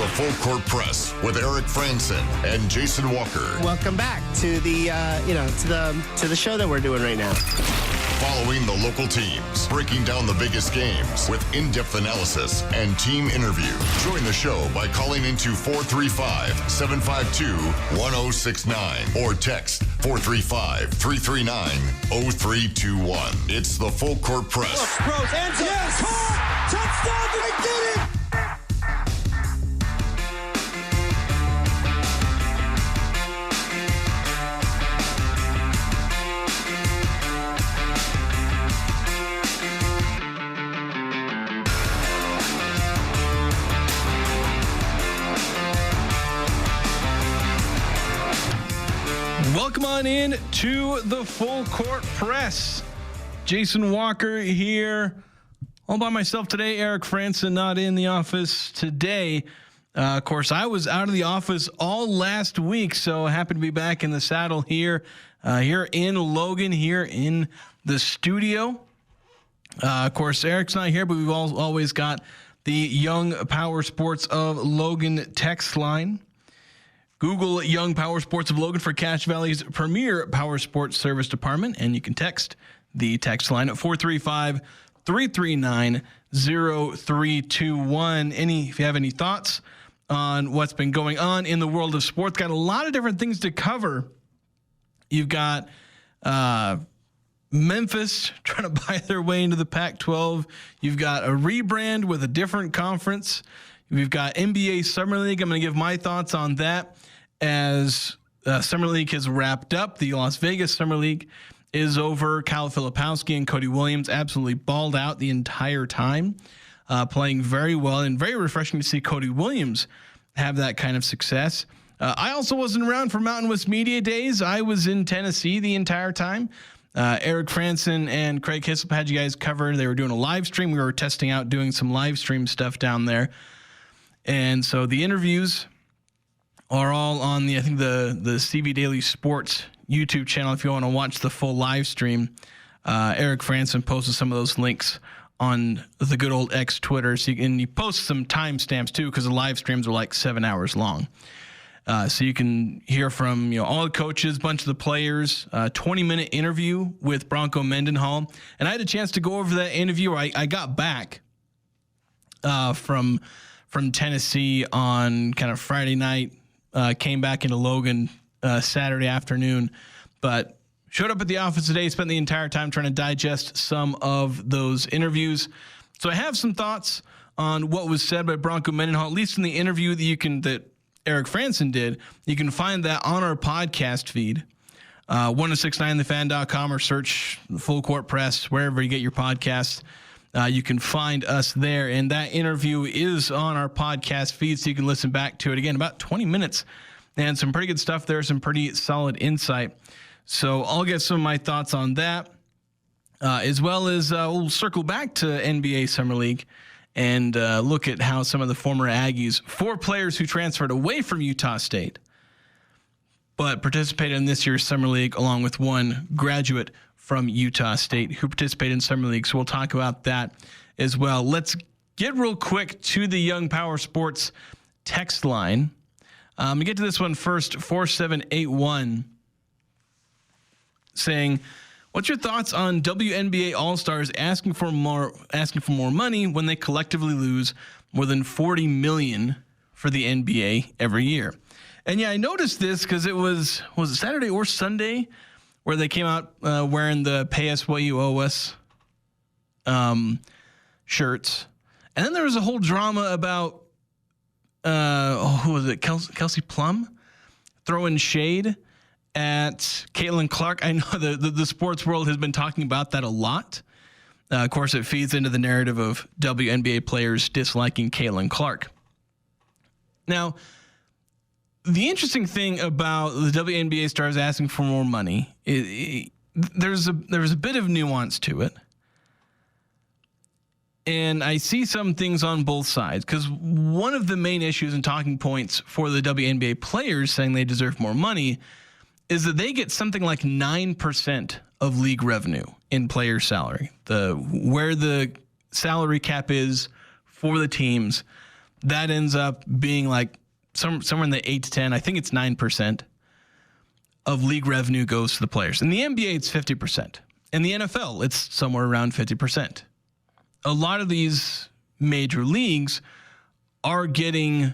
the Full Court Press with Eric Franson and Jason Walker. Welcome back to the to the show that we're doing right now. Following the local teams, breaking down the biggest games with in-depth analysis and team interviews. Join the show by calling into 435-752-1069 or text 435-339-0321. It's the Full Court Press. Rose, end zone, yes! Caught! Touchdown! They did it! Welcome on in to the Full Court Press. Jason Walker here, all by myself today. Eric Franson not in the office today. Of course, I was out of the office all last week, so happy to be back in the saddle here in Logan, here in the studio. Of course, Eric's not here, but we've always got the Young Power Sports of Logan text line. Google Young Power Sports of Logan for Cache Valley's premier power sports service department, and you can text the text line at 435-339-0321. If you have any thoughts on what's been going on in the world of sports, got a lot of different things to cover. You've got Memphis trying to buy their way into the Pac-12. You've got a rebrand with a different conference. We've got NBA Summer League. I'm going to give my thoughts on that as Summer League has wrapped up. The Las Vegas Summer League is over. Kyle Filipowski and Cody Williams absolutely balled out the entire time, playing very well, and very refreshing to see Cody Williams have that kind of success. I also wasn't around for Mountain West Media Days. I was in Tennessee the entire time. Eric Franson and Craig Hislop had you guys covered. They were doing a live stream. We were testing out doing some live stream stuff down there. And so the interviews are all on the CB Daily Sports YouTube channel. If you want to watch the full live stream, Eric Franson posted some of those links on the good old X Twitter. So you post some timestamps too, because the live streams are like 7 hours long. So you can hear from all the coaches, a bunch of the players, 20-minute interview with Bronco Mendenhall. And I had a chance to go over that interview. I got back from Tennessee on kind of Friday night, came back into Logan Saturday afternoon, but showed up at the office today, spent the entire time trying to digest some of those interviews. So I have some thoughts on what was said by Bronco Mendenhall, at least in the interview that Eric Franson did. You can find that on our podcast feed, 1069thefan.com, or search Full Court Press wherever you get your podcasts. You can find us there, and that interview is on our podcast feed, so you can listen back to it again. About 20 minutes, and some pretty good stuff there, some pretty solid insight. So I'll get some of my thoughts on that, as well as we'll circle back to NBA Summer League and look at how some of the former Aggies, 4 players who transferred away from Utah State, but participated in this year's Summer League, along with 1 graduate from Utah State who participated in Summer League. So we'll talk about that as well. Let's get real quick to the Young Power Sports text line. We get to this one first, 4781, saying, what's your thoughts on WNBA All-Stars asking for more money when they collectively lose more than $40 million for the NBA every year? And yeah, I noticed this because was it Saturday or Sunday where they came out wearing the Pay Us What You Owe Us shirts. And then there was a whole drama about, who was it, Kelsey Plum throwing shade at Caitlin Clark. I know the sports world has been talking about that a lot. Of course, it feeds into the narrative of WNBA players disliking Caitlin Clark. Now, the interesting thing about the WNBA stars asking for more money, there's a bit of nuance to it. And I see some things on both sides, because one of the main issues and talking points for the WNBA players saying they deserve more money is that they get something like 9% of league revenue in player salary. Where the salary cap is for the teams, that ends up being like somewhere in the 8 to 10. I think it's 9% of league revenue goes to the players. In the NBA, it's 50%. In the NFL, it's somewhere around 50%. A lot of these major leagues are getting,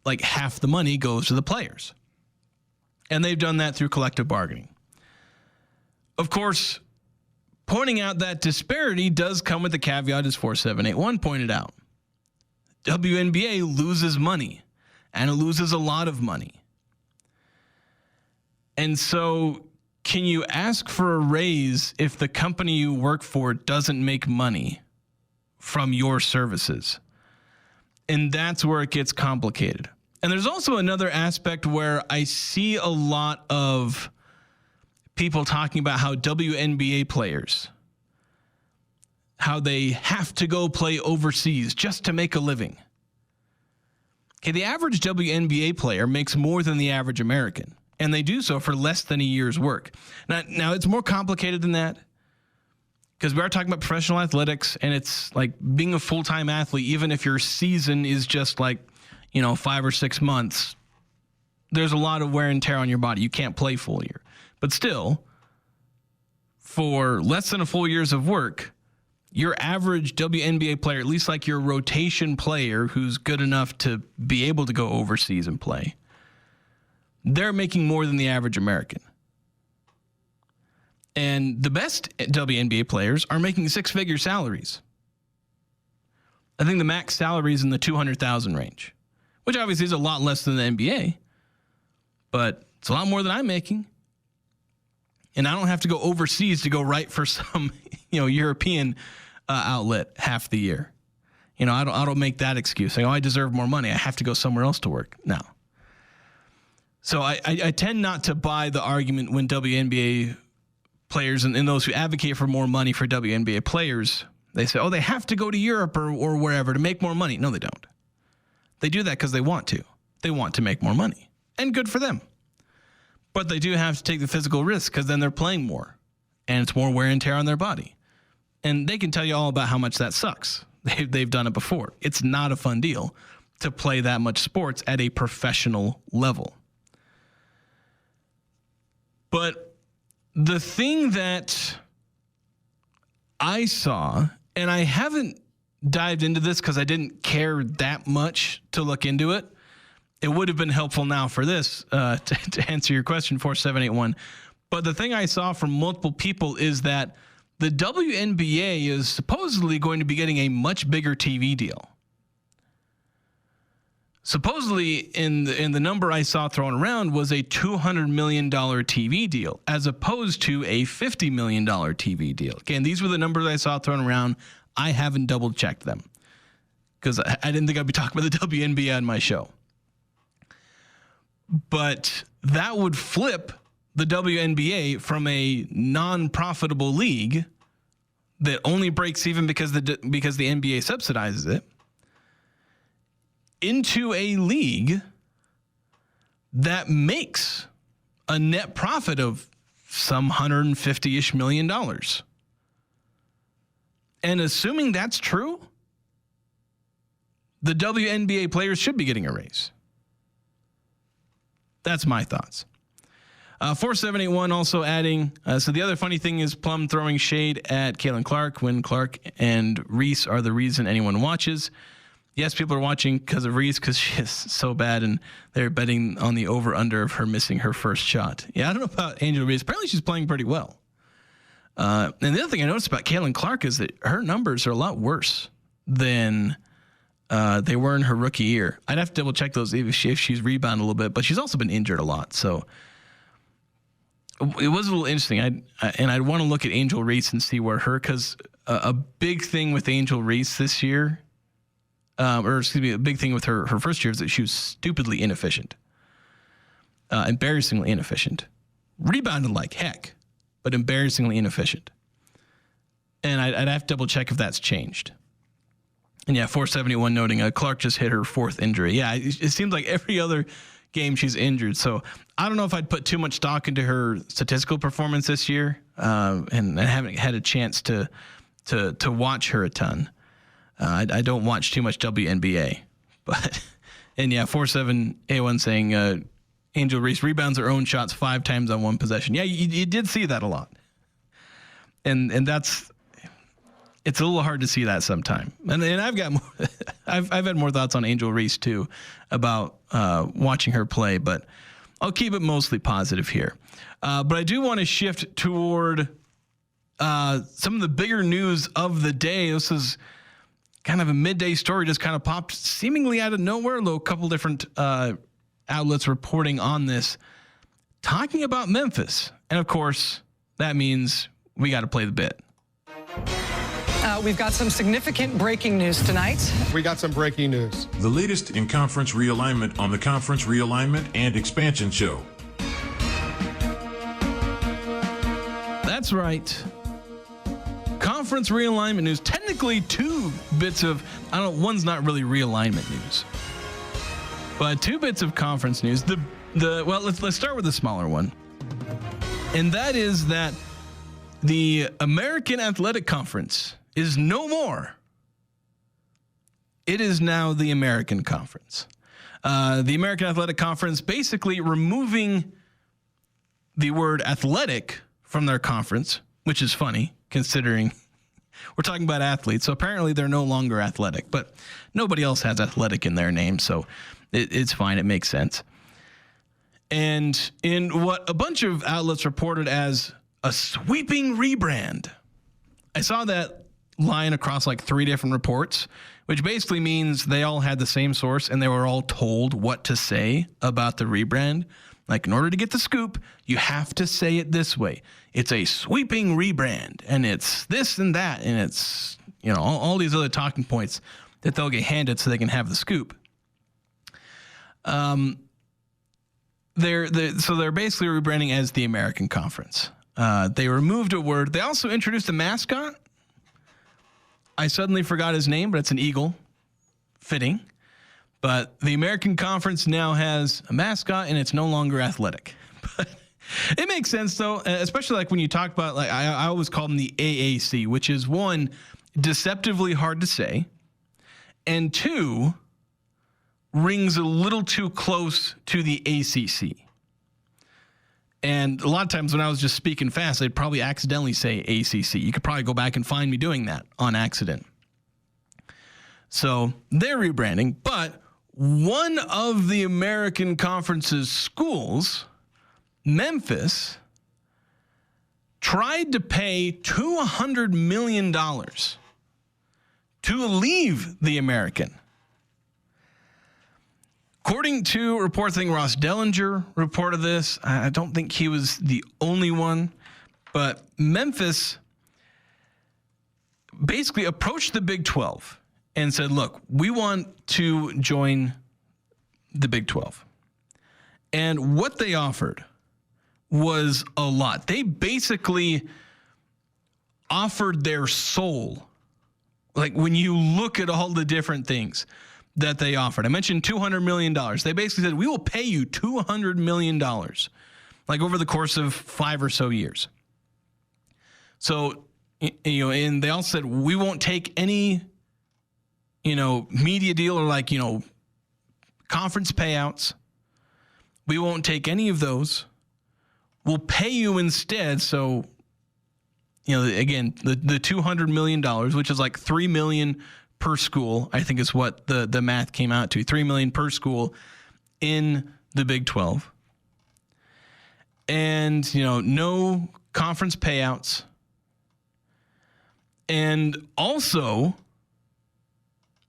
like half the money goes to the players. And they've done that through collective bargaining. Of course, pointing out that disparity does come with the caveat, as 4781 pointed out. WNBA loses money, and it loses a lot of money. And so can you ask for a raise if the company you work for doesn't make money from your services? And that's where it gets complicated. And there's also another aspect where I see a lot of people talking about how WNBA players, how they have to go play overseas just to make a living. Okay, the average WNBA player makes more than the average American, and they do so for less than a year's work. Now it's more complicated than that, because we are talking about professional athletics, and it's like being a full-time athlete, even if your season is just like, 5 or 6 months, there's a lot of wear and tear on your body. You can't play full year. But still, for less than a full year's of work, your average WNBA player, at least like your rotation player who's good enough to be able to go overseas and play, they're making more than the average American. And the best WNBA players are making 6-figure salaries. I think the max salary is in the $200,000 range, which obviously is a lot less than the NBA, but it's a lot more than I'm making. And I don't have to go overseas to go write for some, European outlet half the year. I don't make that excuse. Saying, I deserve more money. I have to go somewhere else to work. No. So I tend not to buy the argument when WNBA players and those who advocate for more money for WNBA players, they say, they have to go to Europe or wherever to make more money. No, they don't. They do that because they want to. They want to make more money. And good for them. But they do have to take the physical risk because then they're playing more. And it's more wear and tear on their body. And they can tell you all about how much that sucks. They've done it before. It's not a fun deal to play that much sports at a professional level. But the thing that I saw, and I haven't dived into this because I didn't care that much to look into it. It would have been helpful now for this to answer your question, 4781. But the thing I saw from multiple people is that the WNBA is supposedly going to be getting a much bigger TV deal. Supposedly, in the number I saw thrown around was a $200 million TV deal, as opposed to a $50 million TV deal. Again, these were the numbers I saw thrown around. I haven't double-checked them because I didn't think I'd be talking about the WNBA on my show. But that would flip the WNBA from a non-profitable league that only breaks even because the NBA subsidizes it into a league that makes a net profit of some $150-ish million. And assuming that's true, the WNBA players should be getting a raise. That's my thoughts. 4781 also adding, so the other funny thing is Plum throwing shade at Caitlin Clark when Clark and Reese are the reason anyone watches. Yes, people are watching because of Reese because she is so bad, and they're betting on the over-under of her missing her first shot. Yeah, I don't know about Angel Reese. Apparently she's playing pretty well. And the other thing I noticed about Caitlin Clark is that her numbers are a lot worse than they were in her rookie year. I'd have to double check those if she's rebounded a little bit, but she's also been injured a lot. So it was a little interesting. I'd want to look at Angel Reese and see where because a big thing with Angel Reese this year, a big thing with her first year is that she was stupidly inefficient, embarrassingly inefficient, rebounded like heck, but embarrassingly inefficient. And I'd have to double check if that's changed. And yeah, 471 noting Clark just hit her fourth injury. Yeah, it seems like every other game she's injured. So I don't know if I'd put too much stock into her statistical performance this year, and I haven't had a chance to watch her a ton. I don't watch too much WNBA, but and yeah, 47A1 saying Angel Reese rebounds her own shots 5 times on one possession. Yeah, you did see that a lot, and it's a little hard to see that sometime. And I've got more, I've had more thoughts on Angel Reese too about watching her play, but I'll keep it mostly positive here. But I do want to shift toward some of the bigger news of the day. This is kind of a midday story, just kind of popped seemingly out of nowhere. A couple different outlets reporting on this, talking about Memphis. And of course, that means we got to play the bit. We've got some significant breaking news tonight. We got some breaking news. The latest in conference realignment on the Conference Realignment and Expansion Show. That's right. Conference realignment news. Technically 2 bits of, one's not really realignment news, but 2 bits of conference news. Well, let's start with the smaller one. And that is that the American Athletic Conference is no more. It is now the American Conference. The American Athletic Conference basically removing the word athletic from their conference, which is funny considering we're talking about athletes. So apparently they're no longer athletic, but nobody else has athletic in their name. So it's fine. It makes sense. And in what a bunch of outlets reported as a sweeping rebrand, I saw that line across like 3 different reports, which basically means they all had the same source and they were all told what to say about the rebrand. Like, in order to get the scoop, you have to say it this way. It's a sweeping rebrand, and it's this and that, and it's, all these other talking points that they'll get handed so they can have the scoop. They're basically rebranding as the American Conference. They removed a word. They also introduced a mascot. I suddenly forgot his name, but it's an eagle. Fitting. But the American Conference now has a mascot, and it's no longer athletic. But it makes sense, though, especially like when you talk about, like I always call them the AAC, which is 1, deceptively hard to say, and 2, rings a little too close to the ACC. And a lot of times when I was just speaking fast, I'd probably accidentally say ACC. You could probably go back and find me doing that on accident. So they're rebranding, but one of the American Conference's schools, Memphis, tried to pay $200 million to leave the American. According to reports, I think Ross Dellinger reported this. I don't think he was the only one, but Memphis basically approached the Big 12 and said, look, we want to join the Big 12. And what they offered was a lot. They basically offered their soul. Like, when you look at all the different things that they offered. I mentioned $200 million. They basically said, we will pay you $200 million, like over the course of 5 or so years. So, and they also said, we won't take any, media deal or like, conference payouts. We won't take any of those. We'll pay you instead. So, again, the $200 million, which is like $3 million per school, I think is what the math came out to. $3 million per school in the Big 12. And, no conference payouts. And also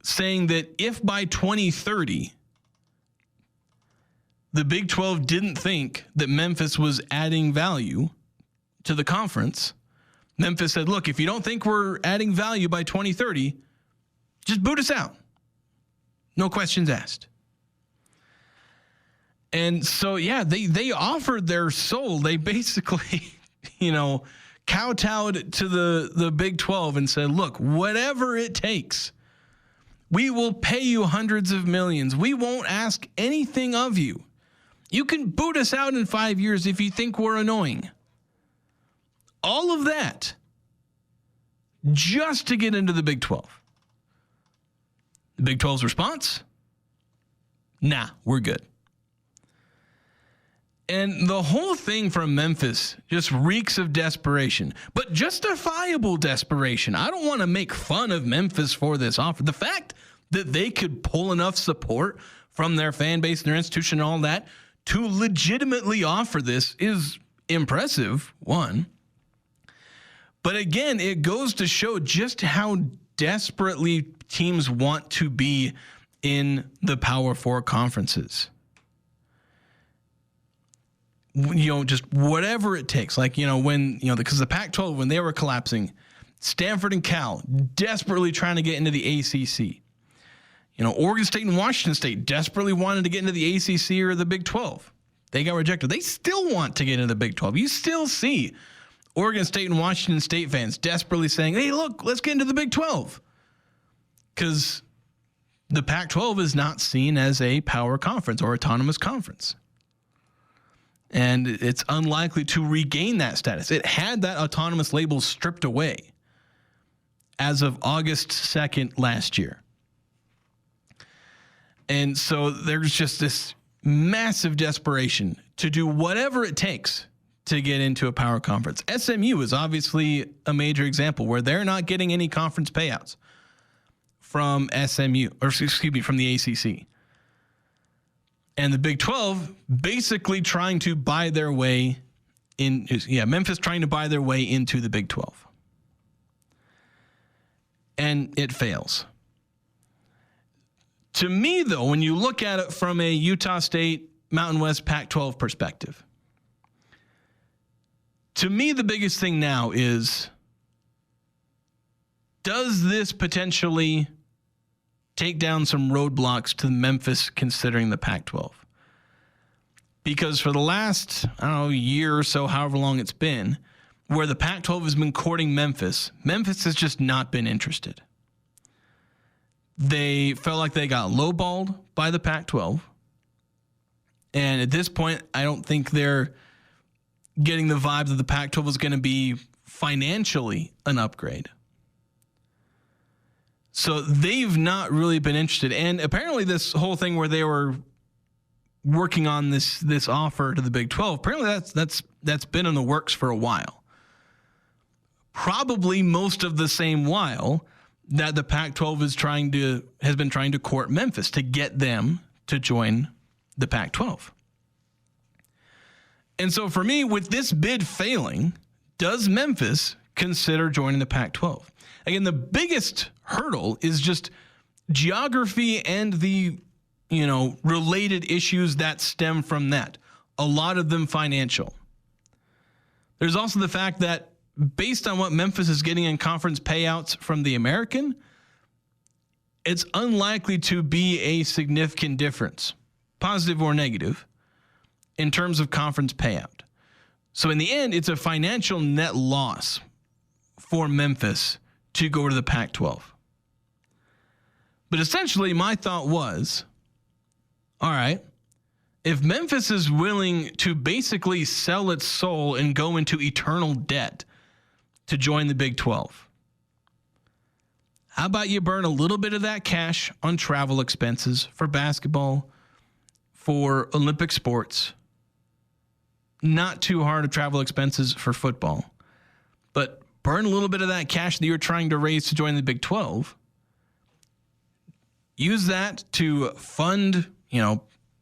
saying that if by 2030, the Big 12 didn't think that Memphis was adding value to the conference, Memphis said, look, if you don't think we're adding value by 2030, just boot us out. No questions asked. And so, yeah, they offered their soul. They basically, kowtowed to the Big 12 and said, look, whatever it takes, we will pay you hundreds of millions. We won't ask anything of you. You can boot us out in 5 years if you think we're annoying. All of that just to get into the Big 12. The Big 12's response? Nah, we're good. And the whole thing from Memphis just reeks of desperation, but justifiable desperation. I don't want to make fun of Memphis for this offer. The fact that they could pull enough support from their fan base, their institution, and all that to legitimately offer this is impressive, one. But again, it goes to show just how desperately teams want to be in the Power Four conferences. Just whatever it takes. Like, because the Pac-12, when they were collapsing, Stanford and Cal desperately trying to get into the ACC. Oregon State and Washington State desperately wanted to get into the ACC or the Big 12. They got rejected. They still want to get into the Big 12. You still see Oregon State and Washington State fans desperately saying, hey, look, let's get into the Big 12. Because the Pac-12 is not seen as a power conference or autonomous conference. And it's unlikely to regain that status. It had that autonomous label stripped away as of August 2nd last year. And so there's just this massive desperation to do whatever it takes to get into a power conference. SMU is obviously a major example where they're not getting any conference payouts from from the ACC. And the Big 12 basically trying to buy their way in. Memphis trying to buy their way into the Big 12. And it fails. To me, though, when you look at it from a Utah State, Mountain West, Pac-12 perspective, to me, the biggest thing now is, does this potentially take down some roadblocks to Memphis considering the Pac-12? Because for the last, year or so, however long it's been, where the Pac-12 has been courting Memphis, Memphis has just not been interested. They felt like they got lowballed by the Pac-12. And at this point, I don't think they're getting the vibe that the Pac-12 was going to be financially an upgrade. So they've not really been interested. And apparently this whole thing where they were working on this offer to the Big 12, apparently that's been in the works for a while. Probably most of the same while that the Pac-12 has been trying to court Memphis to get them to join the Pac-12. And so for me, with this bid failing, does Memphis consider joining the Pac-12? Again, the biggest hurdle is just geography and the, related issues that stem from that. A lot of them financial. There's also the fact that based on what Memphis is getting in conference payouts from the American, it's unlikely to be a significant difference, positive or negative, in terms of conference payout. So in the end, it's a financial net loss for Memphis to go to the Pac-12. But essentially, my thought was, all right, if Memphis is willing to basically sell its soul and go into eternal debt to join the Big 12, how about you burn a little bit of that cash on travel expenses for basketball, for Olympic sports, not too hard of travel expenses for football, but burn a little bit of that cash that you're trying to raise to join the Big 12. Use that to fund,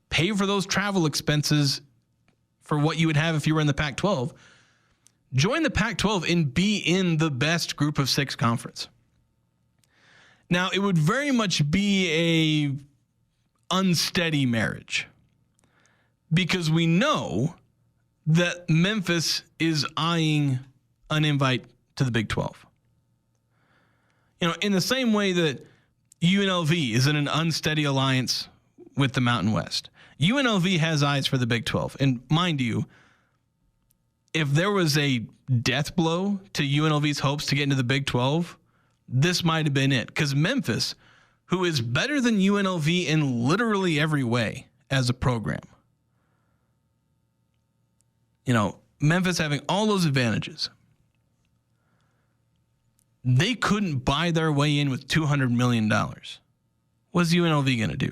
pay for those travel expenses for what you would have if you were in the Pac-12. Join the Pac-12 and be in the best group of 6 conference. Now, it would very much be a unsteady marriage because we know that Memphis is eyeing an invite to the Big 12. In the same way that UNLV is in an unsteady alliance with the Mountain West. UNLV has eyes for the Big 12. And mind you, if there was a death blow to UNLV's hopes to get into the Big 12, this might have been it. Because Memphis, who is better than UNLV in literally every way as a program, Memphis having all those advantages, they couldn't buy their way in with $200 million. What's UNLV going to do?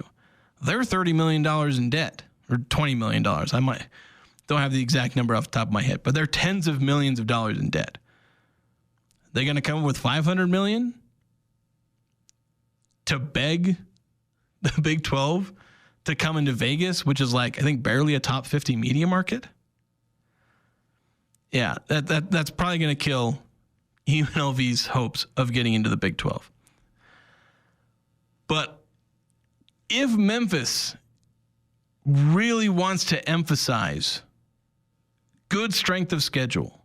They're $30 million in debt, or $20 million. I don't have the exact number off the top of my head, but they're tens of millions of dollars in debt. They're going to come up with $500 million to beg the Big 12 to come into Vegas, which is like, I think, barely a top 50 media market. Yeah, that's probably going to kill UNLV's hopes of getting into the Big 12. But if Memphis really wants to emphasize good strength of schedule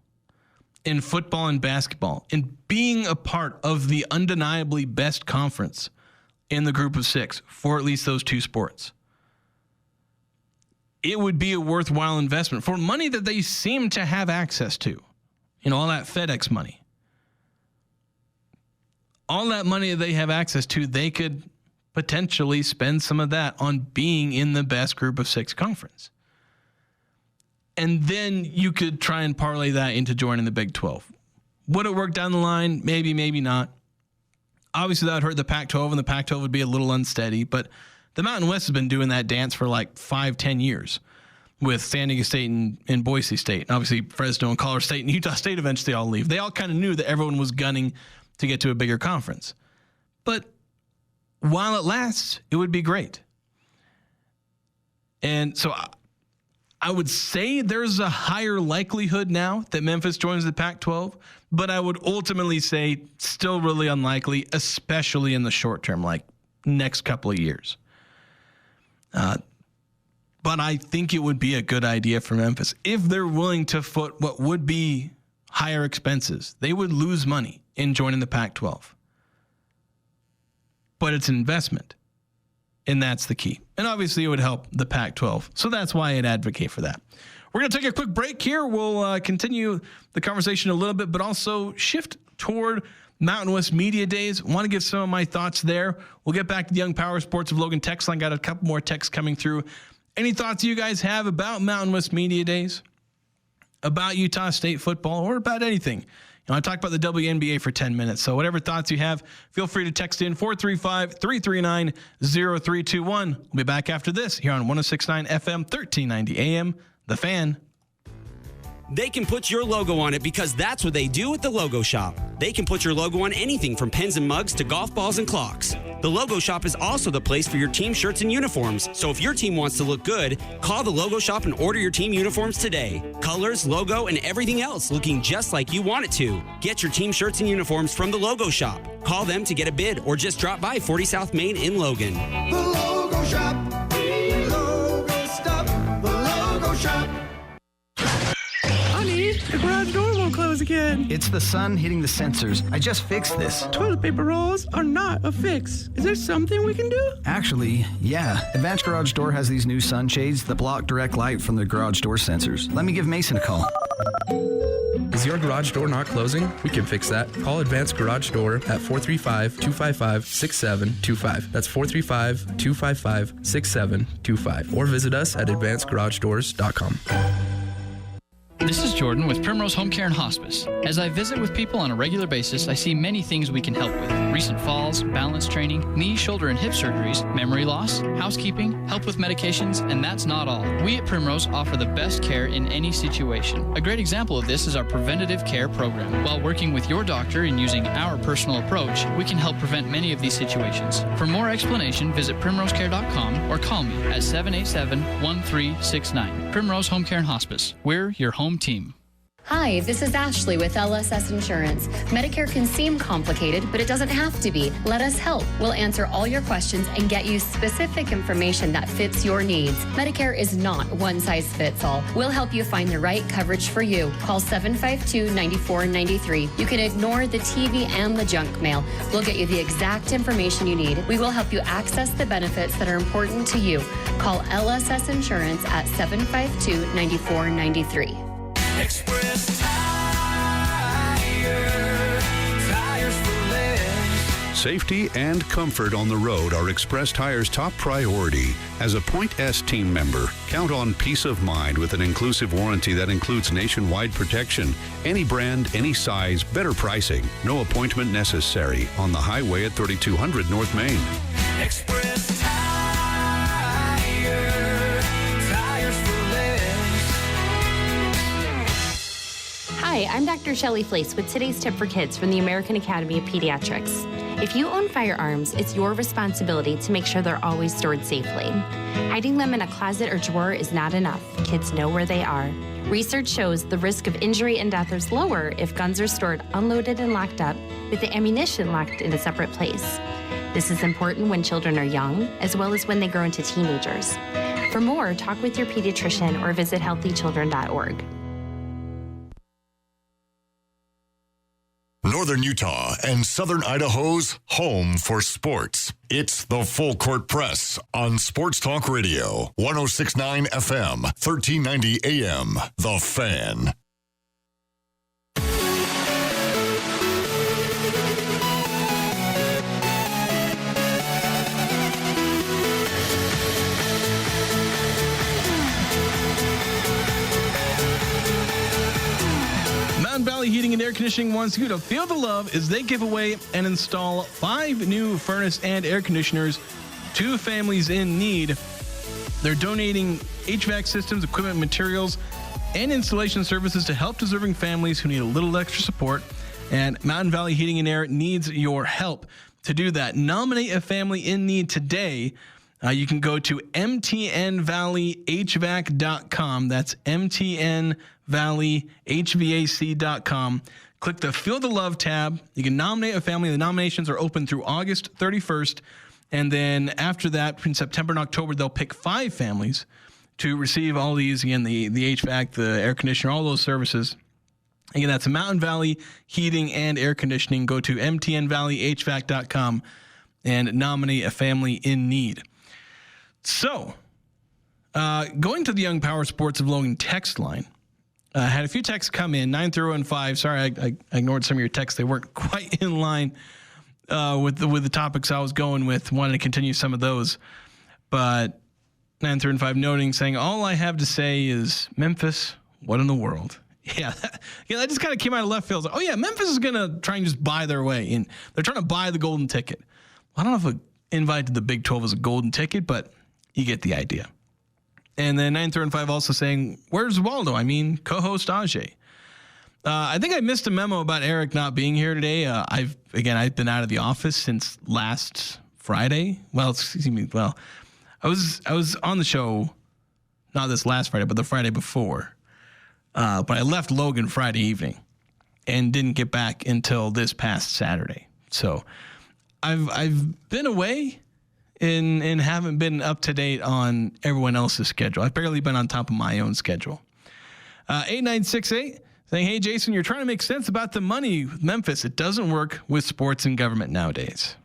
in football and basketball and being a part of the undeniably best conference in the group of six for at least those two sports, it would be a worthwhile investment for money that they seem to have access to. You know, all that FedEx money. All that money that they have access to, they could potentially spend some of that on being in the best group of six conference. And then you could try and parlay that into joining the Big 12. Would it work down the line? Maybe, maybe not. Obviously, that would hurt the Pac-12, and the Pac-12 would be a little unsteady, but the Mountain West has been doing that dance for like 5-10 years with San Diego State and Boise State. And obviously, Fresno and Colorado State and Utah State eventually all leave. They all kind of knew that everyone was gunning to get to a bigger conference. But while it lasts, it would be great. And so I would say there's a higher likelihood now that Memphis joins the Pac-12, but I would ultimately say still really unlikely, especially in the short term, like next couple of years. But I think it would be a good idea for Memphis if they're willing to foot what would be higher expenses. They would lose money in joining the Pac-12. But it's an investment, and that's the key. And obviously it would help the Pac-12, so that's why I'd advocate for that. We're going to take a quick break here. We'll continue the conversation a little bit, but also shift toward Mountain West Media Days. Want to give some of my thoughts there. We'll get back to the Young Power Sports of Logan text line. Got a couple more texts coming through. Any thoughts you guys have about Mountain West Media Days, about Utah State football, or about anything? You know, I talked about the WNBA for 10 minutes, so whatever thoughts you have, feel free to text in 435-339-0321. We'll be back after this here on 106.9 FM, 1390 AM, The Fan. They can put your logo on it because that's what they do at the Logo Shop. They can put your logo on anything from pens and mugs to golf balls and clocks. The Logo Shop is also the place for your team shirts and uniforms. So if your team wants to look good, call the Logo Shop and order your team uniforms today. Colors, logo, and everything else looking just like you want it to. Get your team shirts and uniforms from the Logo Shop. Call them to get a bid or just drop by 40 South Main in Logan. The Logo Shop. Logo Stop. The Logo Shop. The garage door won't close again. It's the sun hitting the sensors. I just fixed this. Toilet paper rolls are not a fix. Is there something we can do? Actually, yeah. Advanced Garage Door has these new sunshades that block direct light from the garage door sensors. Let me give Mason a call. Is your garage door not closing? We can fix that. Call Advanced Garage Door at 435-255-6725. That's 435-255-6725. Or visit us at advancedgaragedoors.com. This is Jordan with Primrose Home Care and Hospice. As I visit with people on a regular basis, I see many things we can help with. Recent falls, balance training, knee, shoulder, and hip surgeries, memory loss, housekeeping, help with medications, and that's not all. We at Primrose offer the best care in any situation. A great example of this is our preventative care program. While working with your doctor and using our personal approach, we can help prevent many of these situations. For more explanation, visit primrosecare.com or call me at 787-1369. Primrose Home Care and Hospice. We're your home team. Hi, this is Ashley with LSS Insurance. Medicare can seem complicated, but it doesn't have to be. Let us help. We'll answer all your questions and get you specific information that fits your needs. Medicare is not one size fits all. We'll help you find the right coverage for you. Call 752-9493. You can ignore the TV and the junk mail. We'll get you the exact information you need. We will help you access the benefits that are important to you. Call LSS Insurance at 752-9493. Express Tires for less. Safety and comfort on the road are Express Tires' top priority. As a Point S team member, count on peace of mind with an inclusive warranty that includes nationwide protection. Any brand, any size, better pricing. No appointment necessary on the highway at 3200 North Main. Express Tire. Tires for less. Hi, I'm Dr. Shelley Flace with today's tip for kids from the American Academy of Pediatrics. If you own firearms, it's your responsibility to make sure they're always stored safely. Hiding them in a closet or drawer is not enough. Kids know where they are. Research shows the risk of injury and death is lower if guns are stored unloaded and locked up, with the ammunition locked in a separate place. This is important when children are young, as well as when they grow into teenagers. For more, talk with your pediatrician or visit healthychildren.org. Northern Utah and Southern Idaho's home for sports. It's the Full Court Press on Sports Talk Radio, 106.9 FM, 1390 AM. The Fan. Mountain Valley Heating and Air Conditioning wants you to feel the love as they give away and install 5 new furnace and air conditioners to families in need. They're donating HVAC systems, equipment, materials, and installation services to help deserving families who need a little extra support. And Mountain Valley Heating and Air needs your help to do that. Nominate a family in need today. You can go to mtnvalleyhvac.com. That's mtnvalleyhvac.com. Click the Feel the Love tab. You can nominate a family. The nominations are open through August 31st. And then after that, between September and October, they'll pick 5 families to receive all these. Again, the HVAC, the air conditioner, all those services. Again, that's Mountain Valley Heating and Air Conditioning. Go to mtnvalleyhvac.com and nominate a family in need. So, going to the Young Power Sports of Logan text line, had a few texts come in, 93015. Sorry, I ignored some of your texts. They weren't quite in line with the topics I was going with. Wanted to continue some of those. But 93015 noting, saying, all I have to say is, Memphis, what in the world? Yeah, that just kind of came out of left field. Like, oh, yeah, Memphis is going to try and just buy their way in. They're trying to buy the golden ticket. Well, I don't know if an invite to the Big 12 is a golden ticket, but you get the idea. And then 935 also saying, where's Waldo? I mean, co-host Ajay. I think I missed a memo about Eric not being here today. I've been out of the office since last Friday. Well, excuse me. Well, I was on the show, not this last Friday, but the Friday before. But I left Logan Friday evening and didn't get back until this past Saturday. So I've been away and haven't been up to date on everyone else's schedule. I've barely been on top of my own schedule. 8968 saying, hey, Jason, you're trying to make sense about the money with Memphis. It doesn't work with sports and government nowadays.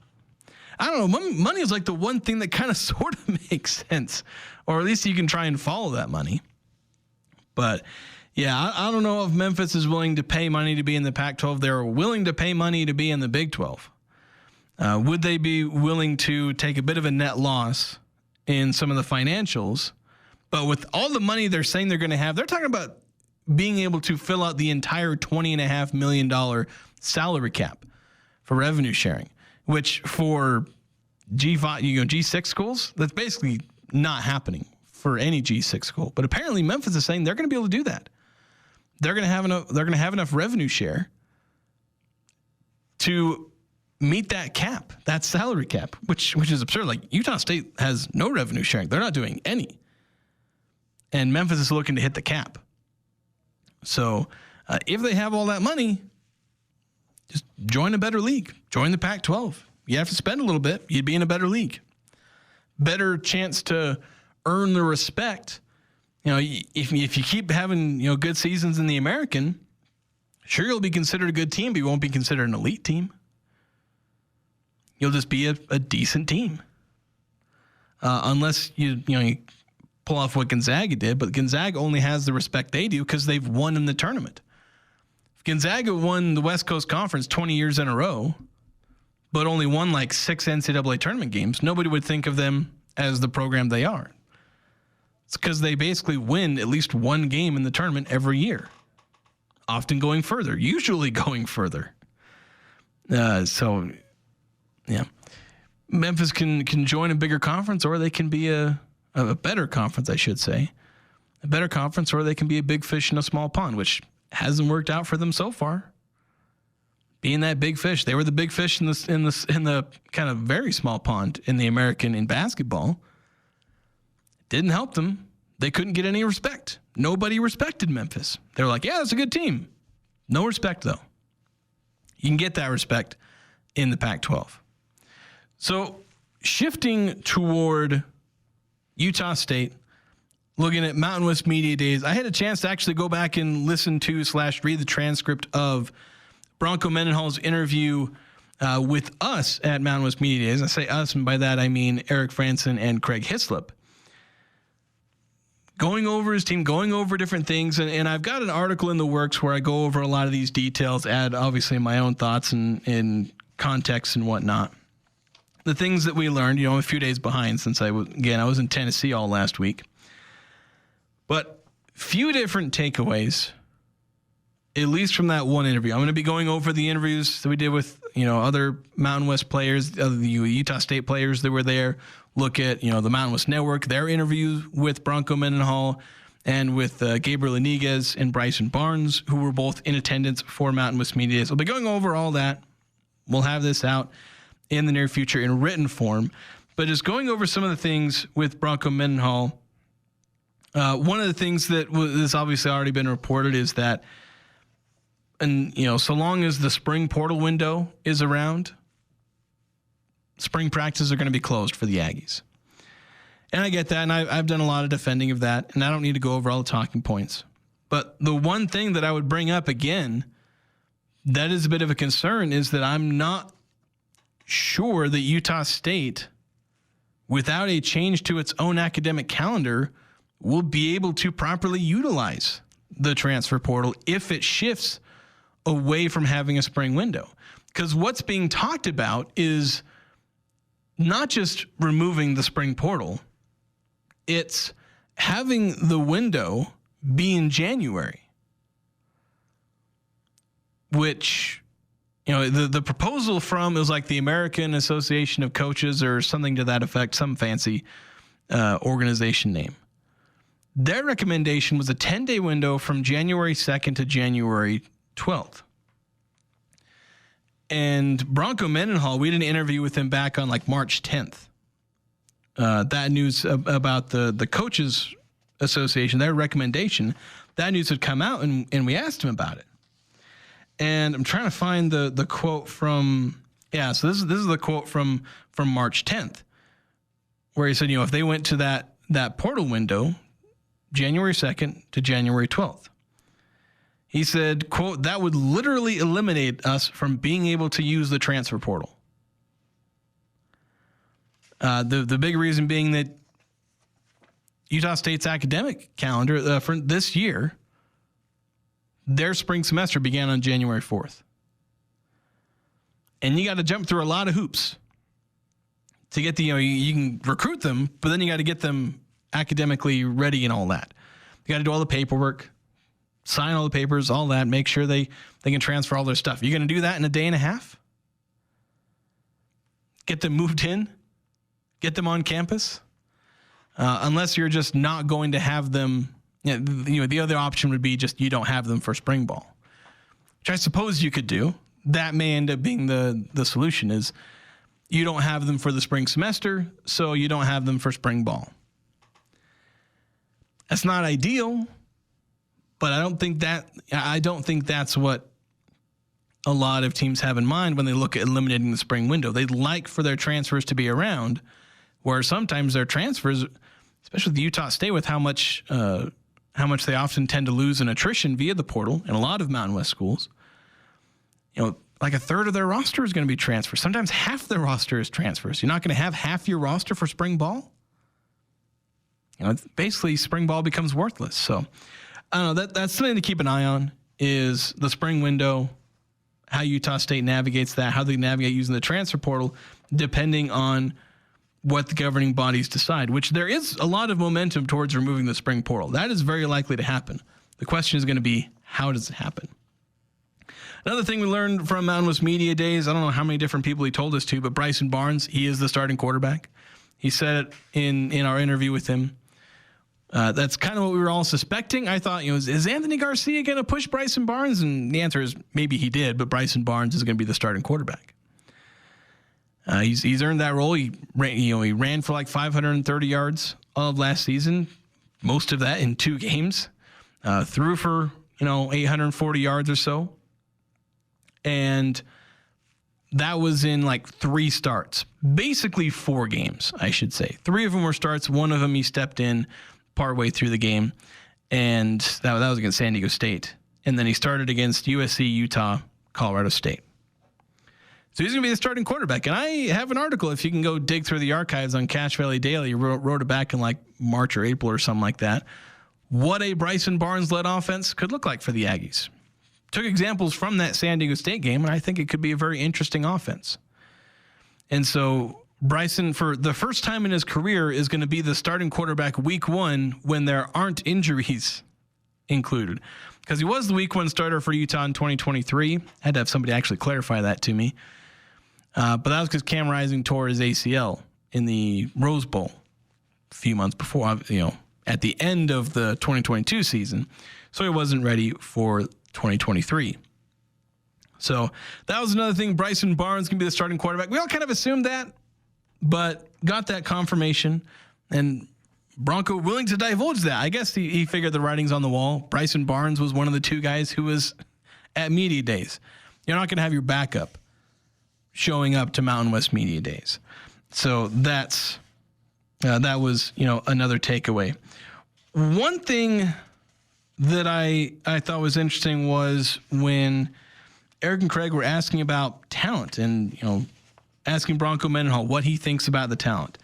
I don't know. Money is like the one thing that kind of sort of makes sense, or at least you can try and follow that money. But yeah, I don't know if Memphis is willing to pay money to be in the Pac-12. They're willing to pay money to be in the Big 12. Would they be willing to take a bit of a net loss in some of the financials? But with all the money they're saying they're going to have, they're talking about being able to fill out the entire $20.5 million salary cap for revenue sharing, which for G6 schools, that's basically not happening for any G6 school. But apparently Memphis is saying they're going to be able to do that. They're going to have enough. They're going to have enough revenue share to meet that cap, that salary cap, which is absurd. Like Utah State has no revenue sharing; they're not doing any, and Memphis is looking to hit the cap. So, if they have all that money, just join a better league. Join the Pac-12. You have to spend a little bit. You'd be in a better league, better chance to earn the respect. You know, if you keep having good seasons in the American, sure you'll be considered a good team, but you won't be considered an elite team. You'll just be a decent team, unless you pull off what Gonzaga did. But Gonzaga only has the respect they do because they've won in the tournament. If Gonzaga won the West Coast Conference 20 years in a row, but only won like 6 NCAA tournament games, nobody would think of them as the program they are. It's because they basically win at least one game in the tournament every year, often going further, usually going further. So, yeah. Memphis can join a bigger conference, or they can be a better conference, I should say. A better conference, or they can be a big fish in a small pond, which hasn't worked out for them so far. Being that big fish, they were the big fish in the kind of very small pond in the American in basketball. It didn't help them. They couldn't get any respect. Nobody respected Memphis. They were like, yeah, that's a good team. No respect, though. You can get that respect in the Pac-12. So shifting toward Utah State, looking at Mountain West Media Days, I had a chance to actually go back and listen to / read the transcript of Bronco Mendenhall's interview with us at Mountain West Media Days. I say us, and by that I mean Eric Franson and Craig Hislop. Going over his team, going over different things, and I've got an article in the works where I go over a lot of these details, add obviously my own thoughts and context and whatnot. The things that we learned, I'm a few days behind since I was in Tennessee all last week. But few different takeaways, at least from that one interview. I'm going to be going over the interviews that we did with, other Mountain West players, other Utah State players that were there. Look at, the Mountain West Network, their interview with Bronco Mendenhall and with Gabriel Iniguez and Bryson Barnes, who were both in attendance for Mountain West Media Days. I'll be going over all that. We'll have this out in the near future in written form. But just going over some of the things with Bronco Mendenhall, one of the things that has obviously already been reported is that, and so long as the spring portal window is around, spring practices are going to be closed for the Aggies. And I get that, and I've done a lot of defending of that, and I don't need to go over all the talking points. But the one thing that I would bring up again that is a bit of a concern is that I'm not sure that Utah State, without a change to its own academic calendar, will be able to properly utilize the transfer portal if it shifts away from having a spring window. Because what's being talked about is not just removing the spring portal, it's having the window be in January, which, the proposal from is like the American Association of Coaches or something to that effect, some fancy organization name. Their recommendation was a 10-day window from January 2nd to January 12th. And Bronco Mendenhall, we did an interview with him back on March 10th. That news about the Coaches Association, their recommendation, that news had come out, and we asked him about it. And I'm trying to find the quote from, so this is the quote from March 10th, where he said, if they went to that portal window, January 2nd to January 12th. He said, quote, that would literally eliminate us from being able to use the transfer portal. The big reason being that Utah State's academic calendar for this year, their spring semester began on January 4th. And you got to jump through a lot of hoops to get you can recruit them, but then you got to get them academically ready and all that. You got to do all the paperwork, sign all the papers, all that, make sure they can transfer all their stuff. You're going to do that in a day and a half? Get them moved in? Get them on campus? Unless you're just not going to have them, the other option would be just you don't have them for spring ball, which I suppose you could do. That may end up being the solution is you don't have them for the spring semester, so you don't have them for spring ball. That's not ideal, but I don't think that's what a lot of teams have in mind when they look at eliminating the spring window. They'd like for their transfers to be around, where sometimes their transfers, especially the Utah State, with how much they often tend to lose in attrition via the portal in a lot of Mountain West schools, like a third of their roster is going to be transfers. Sometimes half their roster is transfers. You're not going to have half your roster for spring ball. Basically spring ball becomes worthless. So I don't know, that's something to keep an eye on is the spring window, how Utah State navigates that, how they navigate using the transfer portal, depending on what the governing bodies decide, which there is a lot of momentum towards removing the spring portal. That is very likely to happen. The question is going to be, how does it happen? Another thing we learned from Mountain West Media Days, I don't know how many different people he told us to, but Bryson Barnes, he is the starting quarterback. He said it in our interview with him. That's kind of what we were all suspecting. I thought, is Anthony Garcia going to push Bryson Barnes? And the answer is maybe he did, but Bryson Barnes is going to be the starting quarterback. He's earned that role. He ran for like 530 yards of last season, most of that in 2 games. Threw for 840 yards or so, and that was in like 3 starts, basically 4 games, I should say. 3 of them were starts. 1 of them he stepped in partway through the game, and that was against San Diego State. And then he started against USC, Utah, Colorado State. So he's going to be the starting quarterback. And I have an article, if you can go dig through the archives on Cache Valley Daily, wrote it back in like March or April or something like that, what a Bryson Barnes-led offense could look like for the Aggies. Took examples from that San Diego State game, and I think it could be a very interesting offense. And so Bryson, for the first time in his career, is going to be the starting quarterback week 1 when there aren't injuries included. Because he was the week 1 starter for Utah in 2023. Had to have somebody actually clarify that to me. But that was because Cam Rising tore his ACL in the Rose Bowl a few months before, at the end of the 2022 season. So he wasn't ready for 2023. So that was another thing. Bryson Barnes can be the starting quarterback. We all kind of assumed that, but got that confirmation. And Bronco willing to divulge that. I guess he figured the writing's on the wall. Bryson Barnes was one of the 2 guys who was at Media Days. You're not going to have your backup showing up to Mountain West Media Days. So that was, another takeaway. One thing that I thought was interesting was when Eric and Craig were asking about talent and, asking Bronco Mendenhall what he thinks about the talent.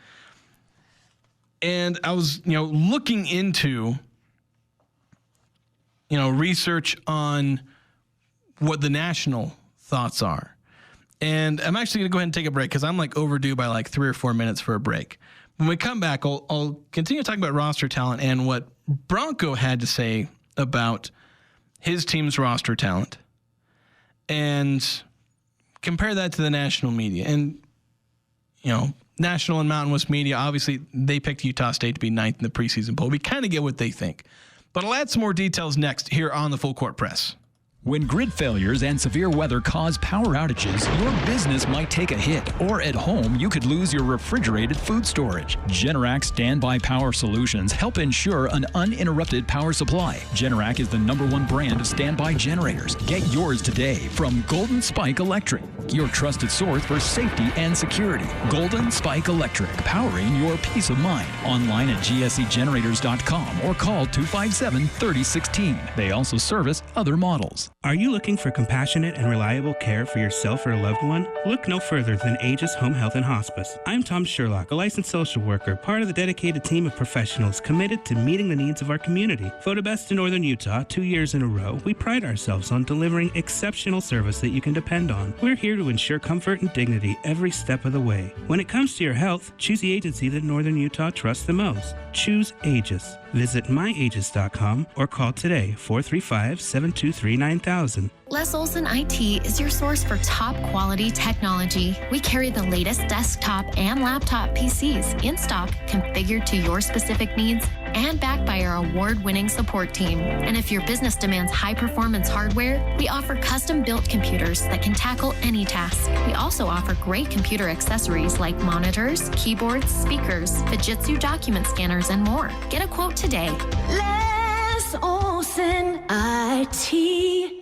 And I was, looking into, research on what the national thoughts are. And I'm actually going to go ahead and take a break because I'm like overdue by like 3 or 4 minutes for a break. When we come back, I'll continue talking about roster talent and what Bronco had to say about his team's roster talent and compare that to the national media. And, national and Mountain West media, obviously they picked Utah State to be 9th in the preseason poll. We kind of get what they think. But I'll add some more details next here on the Full Court Press. When grid failures and severe weather cause power outages, your business might take a hit, or at home, you could lose your refrigerated food storage. Generac Standby Power Solutions help ensure an uninterrupted power supply. Generac is the #1 brand of standby generators. Get yours today from Golden Spike Electric, your trusted source for safety and security. Golden Spike Electric, powering your peace of mind. Online at gsegenerators.com or call 257-3016. They also service other models. Are you looking for compassionate and reliable care for yourself or a loved one? Look no further than Agis Home Health and Hospice. I'm Tom Sherlock, a licensed social worker, part of the dedicated team of professionals committed to meeting the needs of our community. Voted best in Northern Utah 2 years in a row, we pride ourselves on delivering exceptional service that you can depend on. We're here to ensure comfort and dignity every step of the way. When it comes to your health, choose the agency that Northern Utah trusts the most. Choose Agis. Visit myagis.com or call today 435-723-9000. Les Olson IT is your source for top quality technology. We carry the latest desktop and laptop PCs in stock, configured to your specific needs, and backed by our award-winning support team. And if your business demands high-performance hardware, we offer custom-built computers that can tackle any task. We also offer great computer accessories like monitors, keyboards, speakers, Fujitsu document scanners, and more. Get a quote today. Les Olson IT.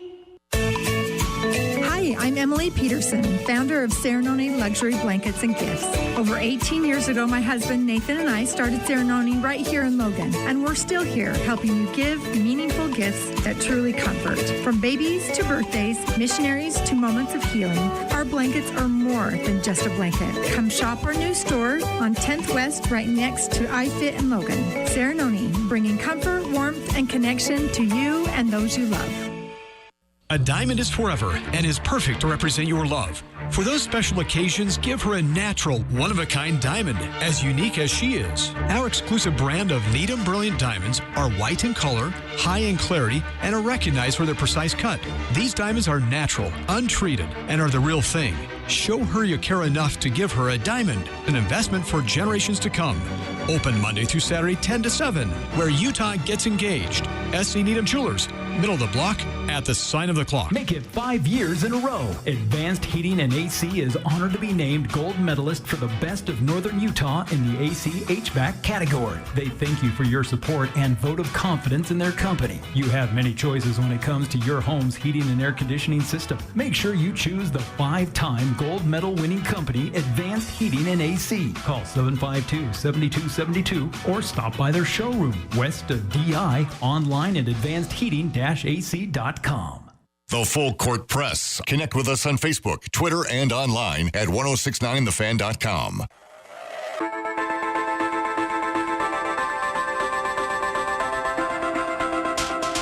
Hi, I'm Emily Peterson, founder of Serenoni Luxury Blankets and Gifts. Over 18 years ago, my husband Nathan and I started Serenoni right here in Logan, and we're still here helping you give meaningful gifts that truly comfort. From babies to birthdays, missionaries to moments of healing, our blankets are more than just a blanket. Come shop our new store on 10th West, right next to iFit in Logan. Serenoni, bringing comfort, warmth, and connection to you and those you love. A diamond is forever and is perfect to represent your love. For those special occasions, give her a natural, one-of-a-kind diamond, as unique as she is. Our exclusive brand of Needham Brilliant Diamonds are white in color, high in clarity, and are recognized for their precise cut. These diamonds are natural, untreated, and are the real thing. Show her you care enough to give her a diamond, an investment for generations to come. Open Monday through Saturday, 10 to 7, where Utah gets engaged. SC Needham Jewelers, middle of the block, at the sign of the clock. Make it 5 years in a row. Advanced Heating and AC is honored to be named gold medalist for the best of Northern Utah in the AC HVAC category. They thank you for your support and vote of confidence in their company. You have many choices when it comes to your home's heating and air conditioning system. Make sure you choose the 5-time gold medal winning company, Advanced Heating and AC. Call 752-7272 or stop by their showroom west of DI, online at advancedheating-ac.com. The Full Court Press. Connect with us on Facebook, Twitter, and online at 1069thefan.com.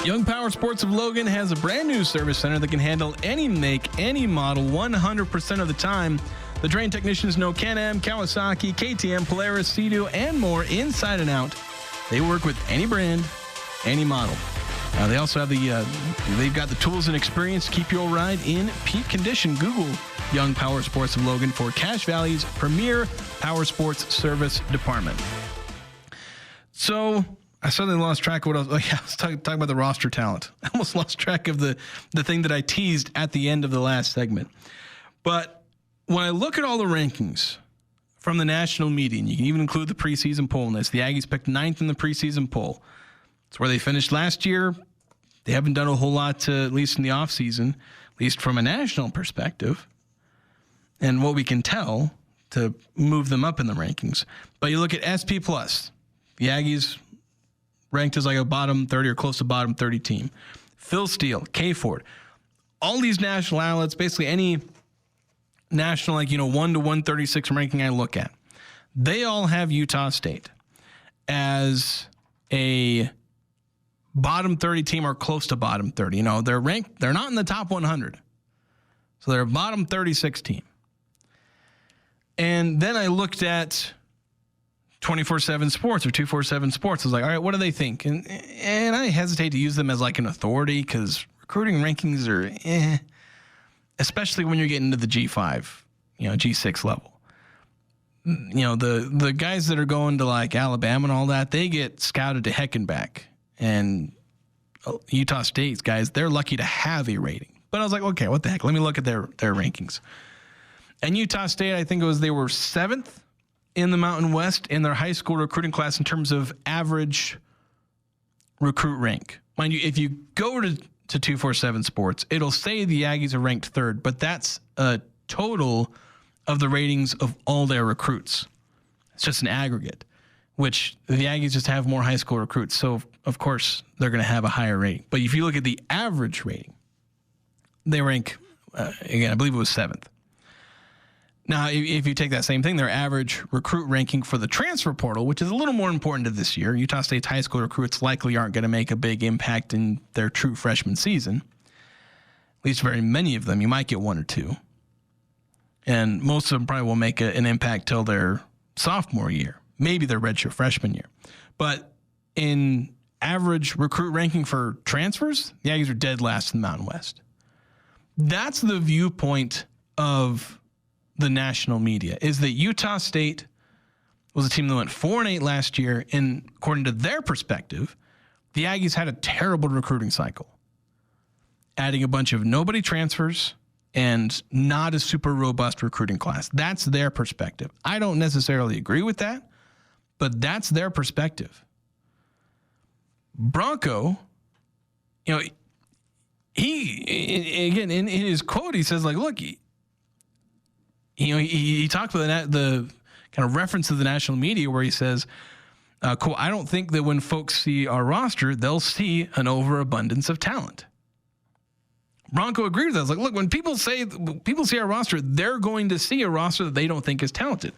Young Power Sports of Logan has a brand new service center that can handle any make, any model, 100% of the time. The trained technicians know Can-Am, Kawasaki, KTM, Polaris, Sea-Doo, and more inside and out. They work with any brand, any model. They also have they've got the tools and experience to keep your ride in peak condition. Google Young Power Sports of Logan for Cache Valley's premier power sports service department. So I suddenly lost track of what I was talking about the roster talent. I almost lost track of the thing that I teased at the end of the last segment. But when I look at all the rankings from the national media, and you can even include the preseason poll in this, the Aggies picked 9th in the preseason poll. It's where they finished last year. They haven't done a whole lot, at least in the offseason, at least from a national perspective, and what we can tell to move them up in the rankings. But you look at SP+, the Aggies ranked as like a bottom 30 or close to bottom 30 team. Phil Steele, K Ford, all these national outlets, basically any national, 1 to 136 ranking I look at, they all have Utah State as a bottom 30 team or close to bottom 30. They're ranked, they're not in the top 100. So they're a bottom 36 team. And then I looked at 24/7 Sports or 247 Sports. I was like, all right, what do they think? And I hesitate to use them as like an authority because recruiting rankings are especially when you're getting to the G5, G6 level. The guys that are going to like Alabama and all that, they get scouted to heck and back. And Utah State's guys, they're lucky to have a rating. But I was like, okay, what the heck? Let me look at their rankings. And Utah State, I think they were 7th in the Mountain West in their high school recruiting class in terms of average recruit rank. Mind you, if you go to 247 Sports, it'll say the Aggies are ranked 3rd, but that's a total of the ratings of all their recruits. It's just an aggregate, which the Aggies just have more high school recruits. So, of course, they're going to have a higher rating. But if you look at the average rating, they rank, again, I believe it was 7th. Now, if you take that same thing, their average recruit ranking for the transfer portal, which is a little more important to this year, Utah State's high school recruits likely aren't going to make a big impact in their true freshman season. At least very many of them. You might get 1 or 2. And most of them probably will make an impact till their sophomore year, maybe their redshirt freshman year. But in average recruit ranking for transfers, the Aggies are dead last in the Mountain West. That's the viewpoint of the national media, is that Utah State was a team that went 4-8 last year, and according to their perspective, the Aggies had a terrible recruiting cycle, adding a bunch of nobody transfers and not a super robust recruiting class. That's their perspective. I don't necessarily agree with that, but that's their perspective. Bronco, he again, in his quote, he says, like, look, he talked about the kind of reference to the national media where he says, quote, I don't think that when folks see our roster, they'll see an overabundance of talent. Bronco agreed with that. I was like, look, when people see our roster, they're going to see a roster that they don't think is talented.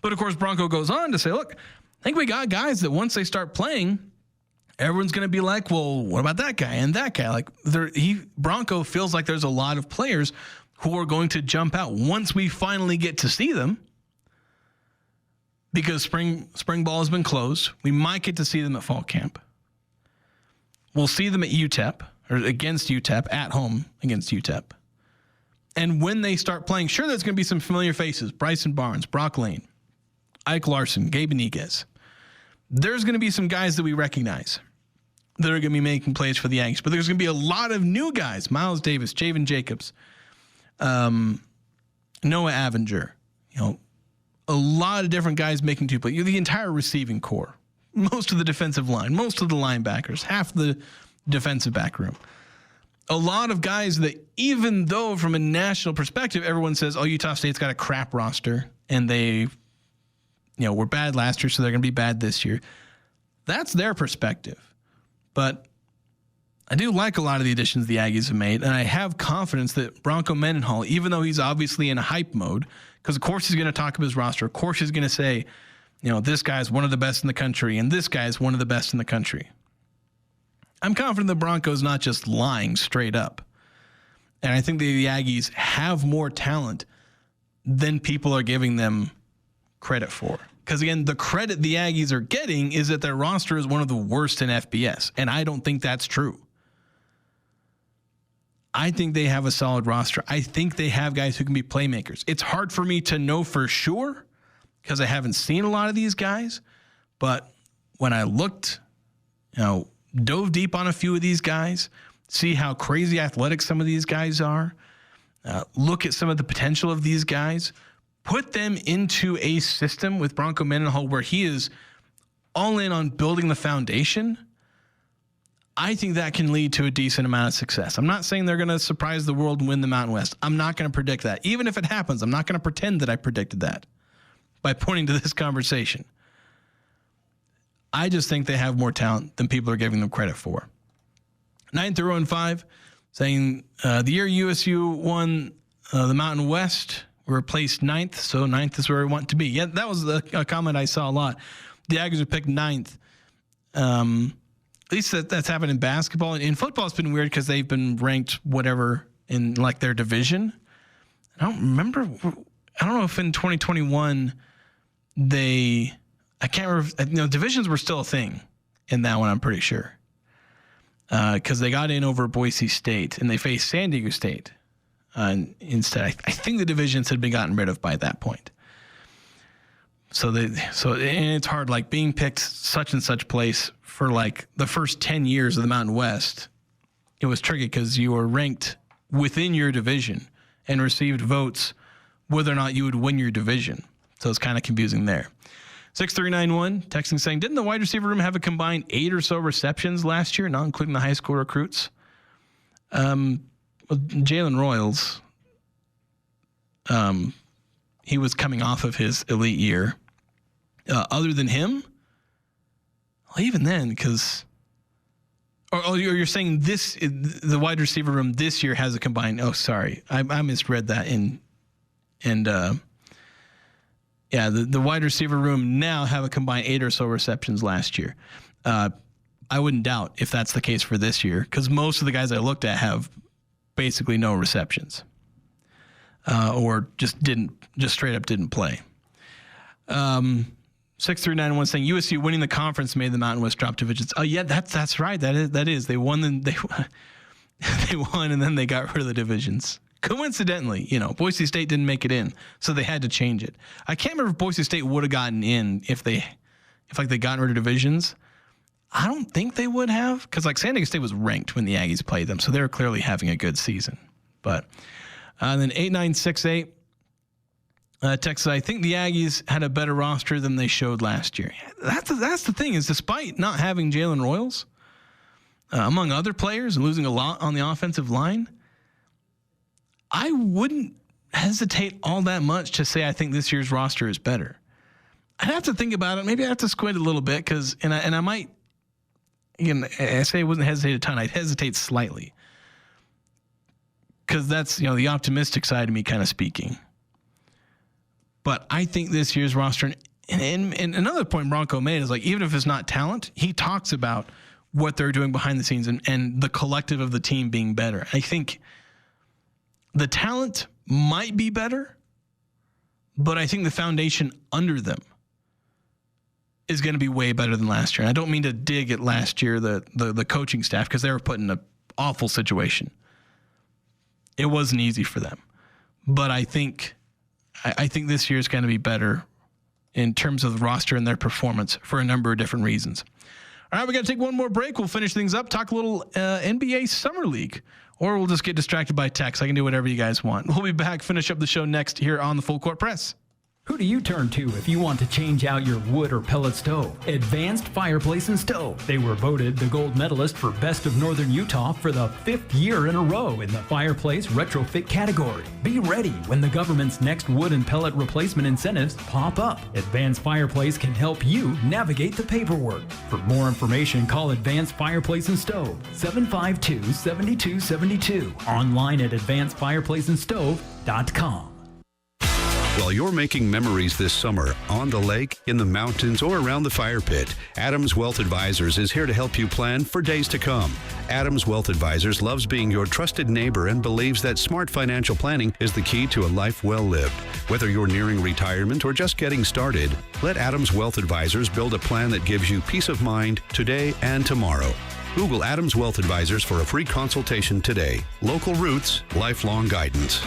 But of course, Bronco goes on to say, look, I think we got guys that once they start playing, everyone's going to be like, well, what about that guy and that guy? Like, Bronco feels like there's a lot of players who are going to jump out once we finally get to see them, because spring ball has been closed. We might get to see them at fall camp. We'll see them at UTEP, or against UTEP, at home against UTEP. And when they start playing, sure, there's going to be some familiar faces. Bryson Barnes, Brock Lane, Ike Larson, Gabe Beniguez. There's going to be some guys that we recognize that are going to be making plays for the Aggies. But there's going to be a lot of new guys. Miles Davis, Javen Jacobs, Noah Avenger. A lot of different guys making two plays. The entire receiving core. Most of the defensive line. Most of the linebackers. Half the defensive back room. A lot of guys that, even though from a national perspective, everyone says, oh, Utah State's got a crap roster and they, were bad last year, so they're going to be bad this year. That's their perspective. But I do like a lot of the additions the Aggies have made, and I have confidence that Bronco Mendenhall, even though he's obviously in a hype mode, because of course he's going to talk about his roster, of course he's going to say, this guy's one of the best in the country, and this guy's one of the best in the country. I'm confident the Broncos not just lying straight up. And I think the Aggies have more talent than people are giving them credit for. Because, again, the credit the Aggies are getting is that their roster is one of the worst in FBS. And I don't think that's true. I think they have a solid roster. I think they have guys who can be playmakers. It's hard for me to know for sure because I haven't seen a lot of these guys. But when I looked, dove deep on a few of these guys, see how crazy athletic some of these guys are, look at some of the potential of these guys, put them into a system with Bronco Mendenhall where he is all in on building the foundation, I think that can lead to a decent amount of success. I'm not saying they're going to surprise the world and win the Mountain West. I'm not going to predict that. Even if it happens, I'm not going to pretend that I predicted that by pointing to this conversation. I just think they have more talent than people are giving them credit for. 9-5, saying the year USU won the Mountain West, we were placed 9th, so 9th is where we want to be. Yeah, that was a comment I saw a lot. The Aggies are picked 9th. At least that's happened in basketball. In football, it's been weird because they've been ranked whatever in like their division. I don't know if in 2021 I can't remember. Divisions were still a thing in that one, I'm pretty sure. Because they got in over Boise State and they faced San Diego State. Instead, I think the divisions had been gotten rid of by that point. So and it's hard, like being picked such and such place for like the first 10 years of the Mountain West. It was tricky because you were ranked within your division and received votes whether or not you would win your division. So it's kind of confusing there. 6391 texting saying, didn't the wide receiver room have a combined 8 or so receptions last year, not including the high school recruits? Jalen Royals, he was coming off of his elite year. Other than him, well, even then, because you're saying the wide receiver room this year has a combined. Oh, sorry, I misread that. The wide receiver room now have a combined 8 or so receptions last year. I wouldn't doubt if that's the case for this year because most of the guys I looked at have basically no receptions, or just straight up didn't play. 6391 saying USU winning the conference made the Mountain West drop divisions. Oh yeah, that's right. That is. They won they won and then they got rid of the divisions. Coincidentally, Boise State didn't make it in, so they had to change it. I can't remember if Boise State would have gotten in if they gotten rid of divisions. I don't think they would have, because like San Diego State was ranked when the Aggies played them, so they were clearly having a good season. But then 8968 Texas, I think the Aggies had a better roster than they showed last year. That's the thing, is despite not having Jalen Royals, among other players, and losing a lot on the offensive line, I wouldn't hesitate all that much to say I think this year's roster is better. I'd have to think about it. Maybe I have to squint a little bit because I might. Again, I say I wouldn't hesitate a ton. I'd hesitate slightly because that's the optimistic side of me kind of speaking. But I think this year's roster, and another point Bronco made is like even if it's not talent, he talks about what they're doing behind the scenes and the collective of the team being better. I think the talent might be better, but I think the foundation under them is going to be way better than last year. And I don't mean to dig at last year, the coaching staff, because they were put in an awful situation. It wasn't easy for them. But I think this year is going to be better in terms of the roster and their performance for a number of different reasons. All right, we got to take one more break. We'll finish things up, talk a little NBA Summer League, or we'll just get distracted by text. I can do whatever you guys want. We'll be back, finish up the show next here on the Full Court Press. Who do you turn to if you want to change out your wood or pellet stove? Advanced Fireplace and Stove. They were voted the gold medalist for Best of Northern Utah for the 5th year in a row in the fireplace retrofit category. Be ready when the government's next wood and pellet replacement incentives pop up. Advanced Fireplace can help you navigate the paperwork. For more information, call Advanced Fireplace and Stove, 752-7272. Online at advancedfireplaceandstove.com. While you're making memories this summer on the lake, in the mountains, or around the fire pit, Adams Wealth Advisors is here to help you plan for days to come. Adams Wealth Advisors loves being your trusted neighbor and believes that smart financial planning is the key to a life well lived. Whether you're nearing retirement or just getting started, let Adams Wealth Advisors build a plan that gives you peace of mind today and tomorrow. Google Adams Wealth Advisors for a free consultation today. Local roots, lifelong guidance.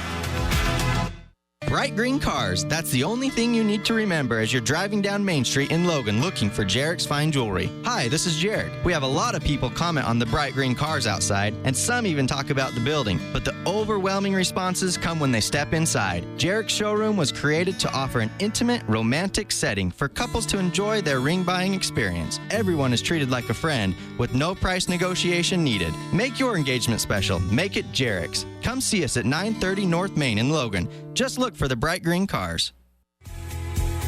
Bright green cars. That's the only thing you need to remember as you're driving down Main Street in Logan looking for Jarek's Fine Jewelry. Hi, this is Jarek. We have a lot of people comment on the bright green cars outside, and some even talk about the building, but the overwhelming responses come when they step inside. Jarek's showroom was created to offer an intimate, romantic setting for couples to enjoy their ring buying experience. Everyone is treated like a friend with no price negotiation needed. Make your engagement special. Make it Jarek's. Come see us at 930 North Main in Logan. Just look for the bright green cars.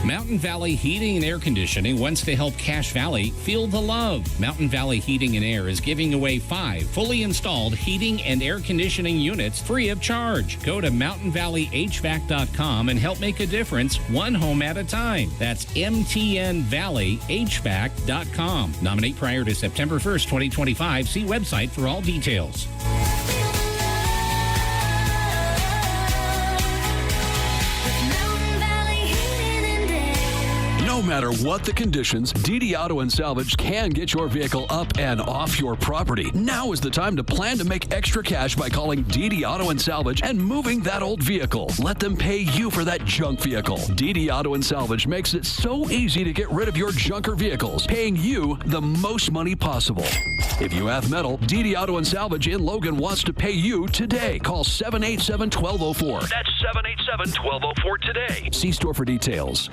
Mountain Valley Heating and Air Conditioning wants to help Cache Valley feel the love. Mountain Valley Heating and Air is giving away 5 fully installed heating and air conditioning units free of charge. Go to mountainvalleyhvac.com and help make a difference one home at a time. That's mtnvalleyhvac.com. Nominate prior to September 1st, 2025. See website for all details. No matter what the conditions, DD Auto and Salvage can get your vehicle up and off your property. Now is the time to plan to make extra cash by calling DD Auto and Salvage and moving that old vehicle. Let them pay you for that junk vehicle. DD Auto and Salvage makes it so easy to get rid of your junker vehicles, paying you the most money possible. If you have metal, DD Auto and Salvage in Logan wants to pay you today. Call 787-1204. That's 787-1204 today. See store for details.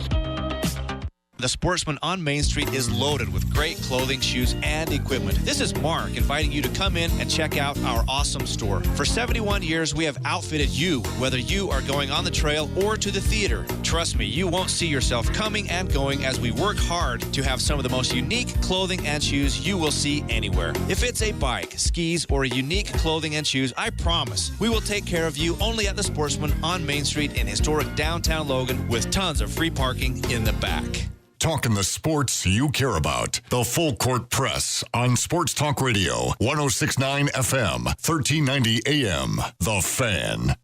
The Sportsman on Main Street is loaded with great clothing, shoes, and equipment. This is Mark inviting you to come in and check out our awesome store. For 71 years, we have outfitted you, whether you are going on the trail or to the theater. Trust me, you won't see yourself coming and going as we work hard to have some of the most unique clothing and shoes you will see anywhere. If it's a bike, skis, or unique clothing and shoes, I promise we will take care of you only at the Sportsman on Main Street in historic downtown Logan with tons of free parking in the back. Talking the sports you care about. The Full Court Press on Sports Talk Radio, 106.9 FM, 1390 AM. The Fan.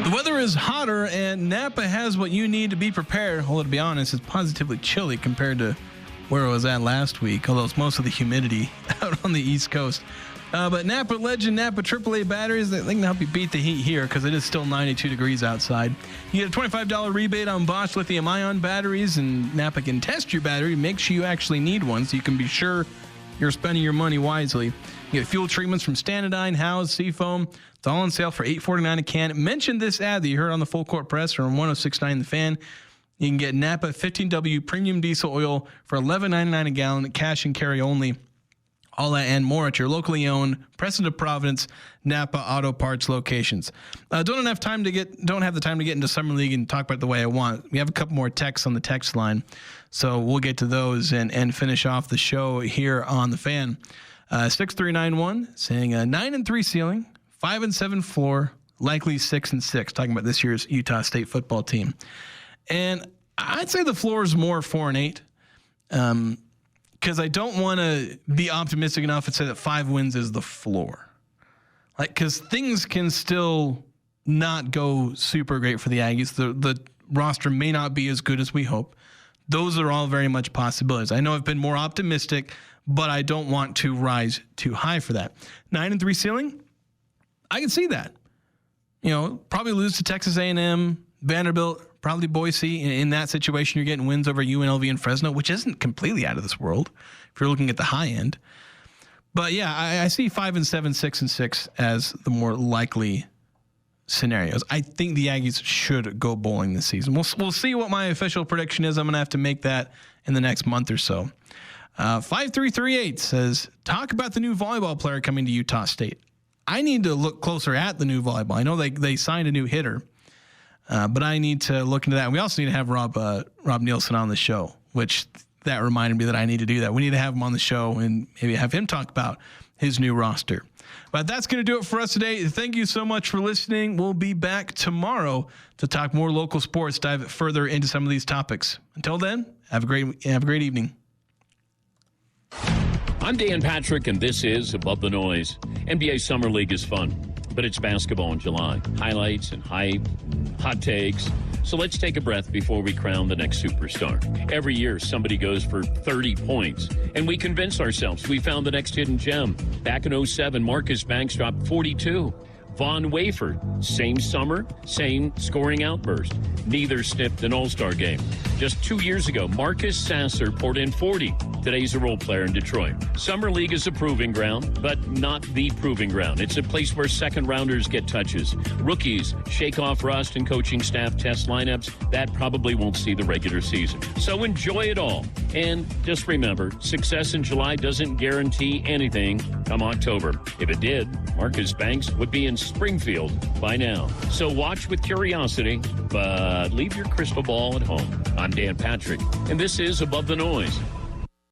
The weather is hotter, and Napa has what you need to be prepared. Although, to be honest, it's positively chilly compared to where it was at last week, although it's most of the humidity out on the East Coast. But Napa Legend, Napa AAA batteries, they can help you beat the heat here because it is still 92 degrees outside. You get a $25 rebate on Bosch lithium-ion batteries, and Napa can test your battery, make sure you actually need one so you can be sure you're spending your money wisely. You get fuel treatments from Standardine, Howes, Seafoam. It's all on sale for $8.49 a can. Mention this ad that you heard on the Full Court Press or on 106.9 The Fan. You can get Napa 15W premium diesel oil for $11.99 a gallon, cash and carry only. All that and more at your locally owned Preston of Providence Napa Auto Parts locations. Don't have the time to get into Summer League and talk about it the way I want. We have a couple more texts on the text line, so we'll get to those and finish off the show here on The Fan. 6391 saying 9-3 ceiling, 5-7 floor, likely 6-6. Talking about this year's Utah State football team, and I'd say the floor is more 4-8. because I don't want to be optimistic enough and say that 5 wins is the floor. Because things can still not go super great for the Aggies. The roster may not be as good as we hope. Those are all very much possibilities. I know I've been more optimistic, but I don't want to rise too high for that. 9-3 ceiling, I can see that. Probably lose to Texas A&M, Vanderbilt, probably Boise. In that situation, you're getting wins over UNLV and Fresno, which isn't completely out of this world if you're looking at the high end. But yeah, I see 5-7, 6-6 as the more likely scenarios. I think the Aggies should go bowling this season. We'll see what my official prediction is. I'm going to have to make that in the next month or so. 5338 says, talk about the new volleyball player coming to Utah State. I need to look closer at the new volleyball. I know they signed a new hitter. But I need to look into that. And we also need to have Rob Nielsen on the show, which that reminded me that I need to do that. We need to have him on the show and maybe have him talk about his new roster. But that's going to do it for us today. Thank you so much for listening. We'll be back tomorrow to talk more local sports, dive further into some of these topics. Until then, have a great evening. I'm Dan Patrick, and this is Above the Noise. NBA Summer League is fun, but it's basketball in July. Highlights and hype, hot takes. So let's take a breath before we crown the next superstar. Every year, somebody goes for 30 points, and we convince ourselves we found the next hidden gem. Back in 2007, Marcus Banks dropped 42. Von Wayford, same summer, same scoring outburst. Neither sniffed an All-Star game. Just 2 years ago, Marcus Sasser poured in 40. Today he's a role player in Detroit. Summer League is a proving ground, but not the proving ground. It's a place where second-rounders get touches. Rookies shake off rust and coaching staff test lineups. That probably won't see the regular season. So enjoy it all. And just remember, success in July doesn't guarantee anything come October. If it did, Marcus Banks would be in Springfield by now. So watch with curiosity, but leave your crystal ball at home. I'm Dan Patrick, and this is Above the Noise.